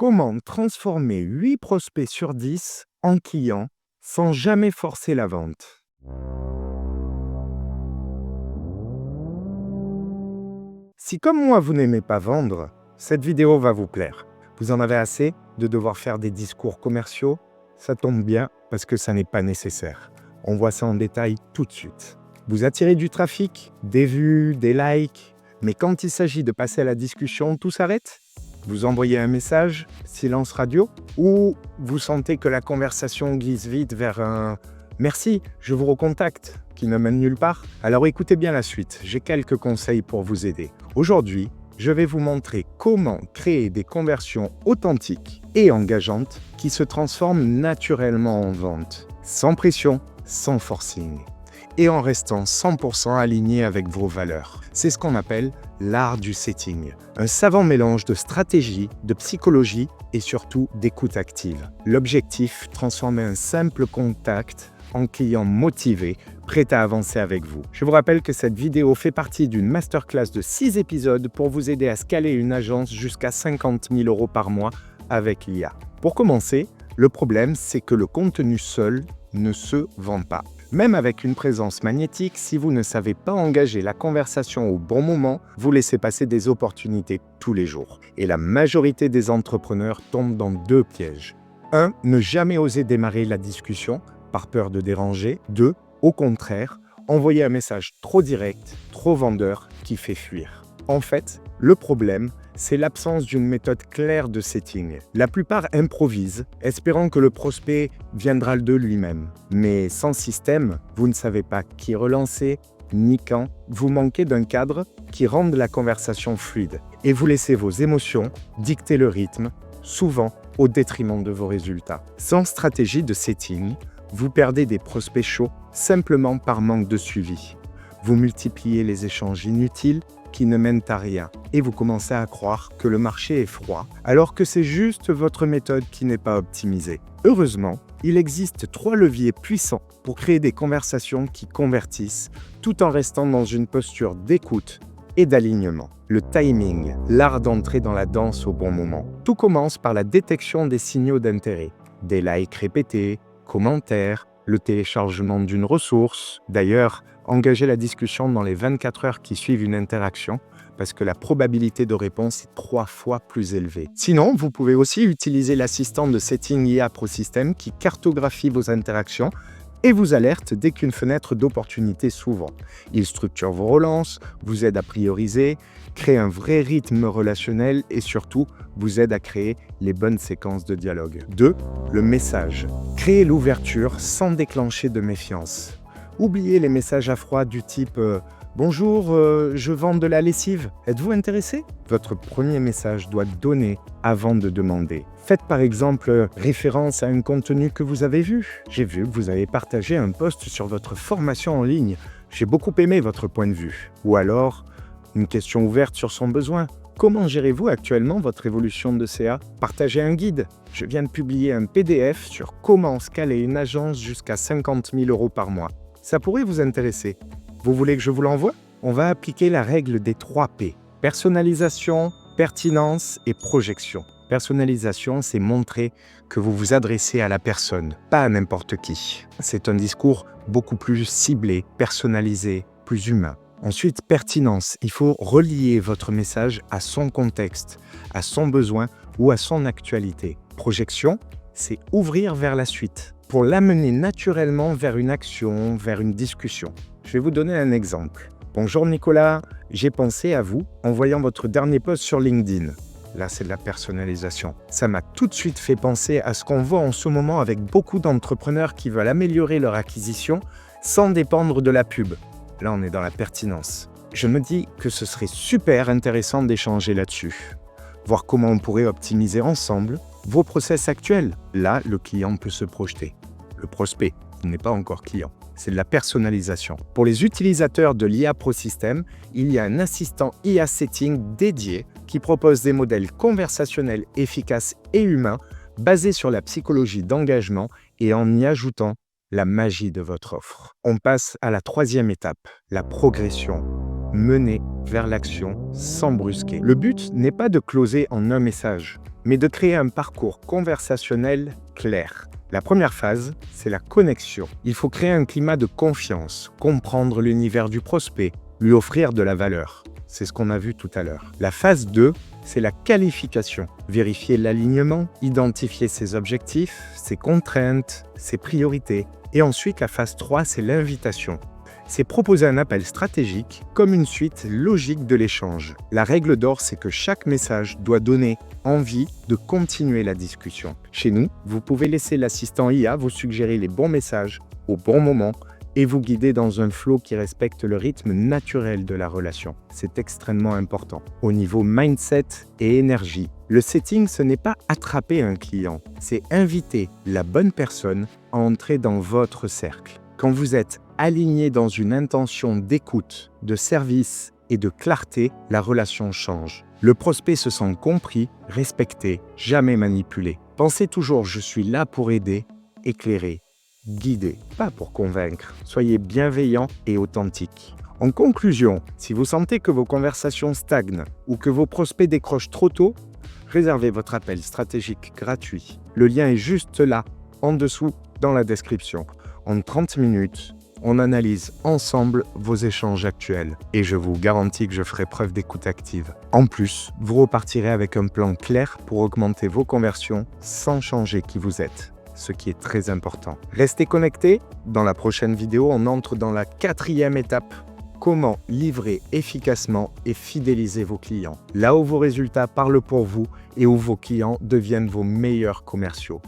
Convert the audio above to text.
Comment transformer 8 prospects sur 10 en clients sans jamais forcer la vente? Si comme moi vous n'aimez pas vendre, cette vidéo va vous plaire. Vous en avez assez de devoir faire des discours commerciaux? Ça tombe bien parce que ça n'est pas nécessaire. On voit ça en détail tout de suite. Vous attirez du trafic, des vues, des likes, mais quand il s'agit de passer à la discussion, tout s'arrête? Vous envoyez un message, silence radio, ou vous sentez que la conversation glisse vite vers un « merci, je vous recontacte » qui ne mène nulle part? Alors écoutez bien la suite, j'ai quelques conseils pour vous aider. Aujourd'hui, je vais vous montrer comment créer des conversions authentiques et engageantes qui se transforment naturellement en vente, sans pression, sans forcing, et en restant 100% aligné avec vos valeurs. C'est ce qu'on appelle l'art du setting, un savant mélange de stratégie, de psychologie et surtout d'écoute active. L'objectif, transformer un simple contact en client motivé, prêt à avancer avec vous. Je vous rappelle que cette vidéo fait partie d'une masterclass de 6 épisodes pour vous aider à scaler une agence jusqu'à 50 000 € par mois avec l'IA. Pour commencer, le problème, c'est que le contenu seul ne se vend pas. Même avec une présence magnétique, si vous ne savez pas engager la conversation au bon moment, vous laissez passer des opportunités tous les jours. Et la majorité des entrepreneurs tombent dans 2 pièges. 1. Ne jamais oser démarrer la discussion par peur de déranger. 2. Au contraire, envoyer un message trop direct, trop vendeur qui fait fuir. En fait, le problème, c'est l'absence d'une méthode claire de setting. La plupart improvisent, espérant que le prospect viendra de lui-même. Mais sans système, vous ne savez pas qui relancer, ni quand. Vous manquez d'un cadre qui rende la conversation fluide. Et vous laissez vos émotions dicter le rythme, souvent au détriment de vos résultats. Sans stratégie de setting, vous perdez des prospects chauds simplement par manque de suivi. Vous multipliez les échanges inutiles qui ne mènent à rien et vous commencez à croire que le marché est froid alors que c'est juste votre méthode qui n'est pas optimisée. Heureusement, il existe 3 leviers puissants pour créer des conversations qui convertissent tout en restant dans une posture d'écoute et d'alignement. Le timing, l'art d'entrer dans la danse au bon moment. Tout commence par la détection des signaux d'intérêt, des likes répétés, commentaires, le téléchargement d'une ressource. D'ailleurs, engagez la discussion dans les 24 heures qui suivent une interaction parce que la probabilité de réponse est 3 fois plus élevée. Sinon, vous pouvez aussi utiliser l'assistant de setting IA ProSystem qui cartographie vos interactions et vous alerte dès qu'une fenêtre d'opportunité s'ouvre. Il structure vos relances, vous aide à prioriser, crée un vrai rythme relationnel et surtout vous aide à créer les bonnes séquences de dialogue. 2. Le message. Créez l'ouverture sans déclencher de méfiance. Oubliez les messages à froid du type « Bonjour, je vends de la lessive, êtes-vous intéressé ?» Votre premier message doit donner avant de demander. Faites par exemple référence à un contenu que vous avez vu. J'ai vu que vous avez partagé un post sur votre formation en ligne. J'ai beaucoup aimé votre point de vue. Ou alors, une question ouverte sur son besoin. Comment gérez-vous actuellement votre évolution de CA? Partagez un guide. Je viens de publier un PDF sur comment scaler une agence jusqu'à 50 000 € par mois. Ça pourrait vous intéresser. Vous voulez que je vous l'envoie? On va appliquer la règle des 3 P. Personnalisation, pertinence et projection. Personnalisation, c'est montrer que vous vous adressez à la personne, pas à n'importe qui. C'est un discours beaucoup plus ciblé, personnalisé, plus humain. Ensuite, pertinence. Il faut relier votre message à son contexte, à son besoin ou à son actualité. Projection, c'est ouvrir vers la suite, pour l'amener naturellement vers une action, vers une discussion. Je vais vous donner un exemple. Bonjour Nicolas, j'ai pensé à vous en voyant votre dernier post sur LinkedIn. Là, c'est de la personnalisation. Ça m'a tout de suite fait penser à ce qu'on voit en ce moment avec beaucoup d'entrepreneurs qui veulent améliorer leur acquisition sans dépendre de la pub. Là, on est dans la pertinence. Je me dis que ce serait super intéressant d'échanger là-dessus. Voir comment on pourrait optimiser ensemble vos process actuels. Là, le client peut se projeter. Le prospect n'est pas encore client. C'est de la personnalisation. Pour les utilisateurs de l'IA ProSystem, il y a un assistant IA Setting dédié qui propose des modèles conversationnels efficaces et humains basés sur la psychologie d'engagement et en y ajoutant la magie de votre offre. On passe à la 3e étape, la progression. Mener vers l'action sans brusquer. Le but n'est pas de closer en un message, mais de créer un parcours conversationnel clair. La première phase, c'est la connexion. Il faut créer un climat de confiance, comprendre l'univers du prospect, lui offrir de la valeur. C'est ce qu'on a vu tout à l'heure. La phase 2, c'est la qualification. Vérifier l'alignement, identifier ses objectifs, ses contraintes, ses priorités. Et ensuite, la phase 3, c'est l'invitation. C'est proposer un appel stratégique comme une suite logique de l'échange. La règle d'or, c'est que chaque message doit donner envie de continuer la discussion. Chez nous, vous pouvez laisser l'assistant IA vous suggérer les bons messages au bon moment et vous guider dans un flow qui respecte le rythme naturel de la relation. C'est extrêmement important. Au niveau mindset et énergie, le setting, ce n'est pas attraper un client, c'est inviter la bonne personne à entrer dans votre cercle. Quand vous êtes aligné dans une intention d'écoute, de service et de clarté, la relation change. Le prospect se sent compris, respecté, jamais manipulé. Pensez toujours « je suis là pour aider, éclairer, guider », pas pour convaincre. Soyez bienveillant et authentique. En conclusion, si vous sentez que vos conversations stagnent ou que vos prospects décrochent trop tôt, réservez votre appel stratégique gratuit. Le lien est juste là, en dessous, dans la description. En 30 minutes, on analyse ensemble vos échanges actuels et je vous garantis que je ferai preuve d'écoute active. En plus, vous repartirez avec un plan clair pour augmenter vos conversions sans changer qui vous êtes, ce qui est très important. Restez connectés, dans la prochaine vidéo, on entre dans la 4e étape. Comment livrer efficacement et fidéliser vos clients. Là où vos résultats parlent pour vous et où vos clients deviennent vos meilleurs commerciaux.